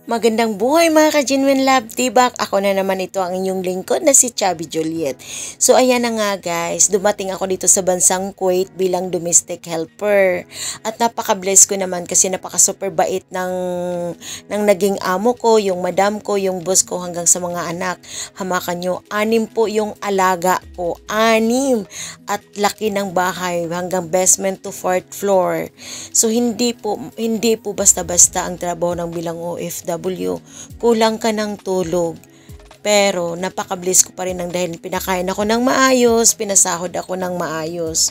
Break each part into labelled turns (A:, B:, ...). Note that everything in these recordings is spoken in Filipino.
A: Magandang buhay mga ka-Genuine Love Tibak. Ako na naman ito ang inyong lingkod na si Chubby Juliet. So ayan na nga guys, dumating ako dito sa bansang Kuwait bilang domestic helper. At napaka-bless ko naman kasi napaka-super bait ng naging amo ko, yung madam ko, yung boss ko hanggang sa mga anak. Hamakan nyo, 6 po yung alaga ko. 6! At laki ng bahay hanggang basement to 4th floor. So hindi po basta-basta ang trabaho ng bilang OFW. Kulang ka ng tulog. Pero napaka-bless ko pa rin dahil pinakain ako ng maayos, pinasahod ako ng maayos.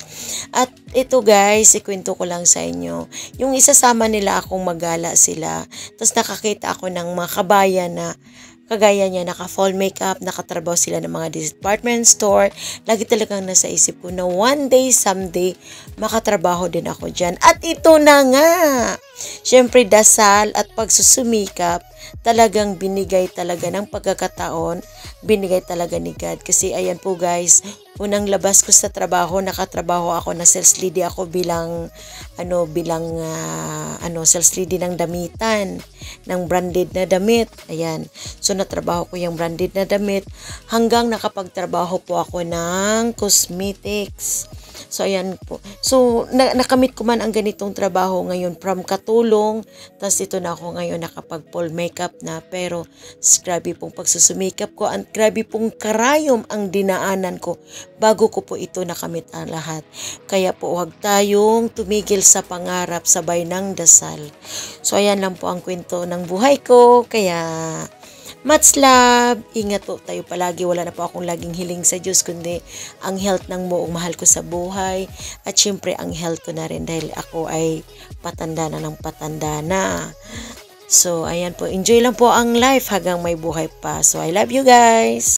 A: At ito guys, ikwento ko lang sa inyo. Yung isasama nila akong magala sila. Tapos nakakita ako ng mga kabayan na kagaya niya, naka-fall makeup, nakatrabaho sila ng mga department store. Lagi talagang nasa isip ko na one day, someday, makatrabaho din ako dyan. At ito na nga! Siyempre, dasal at pagsusumikap, talagang binigay talaga ng pagkakataon, binigay talaga ni God. Kasi ayan po guys, unang labas ko sa trabaho, nakatrabaho ako na sales lady ako bilang sales lady ng damitan, ng branded na damit. Ayan. So natrabaho ko yung branded na damit hanggang nakapagtrabaho po ako ng cosmetics. So ayan po. So nakamit ko man ang ganitong trabaho ngayon from katulong, tapos ito na ako ngayon nakapag full makeup na, pero grabe pong pagsusumikap ko, ang grabe pong karayom ang dinaanan ko bago ko po ito nakamit ang lahat. Kaya po huwag tayong tumigil sa pangarap, sabay ng dasal. So ayan lang po ang kwento ng buhay ko. Kaya much love. Ingat po tayo palagi. Wala na po akong laging hiling sa Diyos kundi ang health ng buong mahal ko sa buhay. At syempre ang health ko na rin dahil ako ay patanda na ng patanda na. So ayan po. Enjoy lang po ang life hanggang may buhay pa. So I love you guys.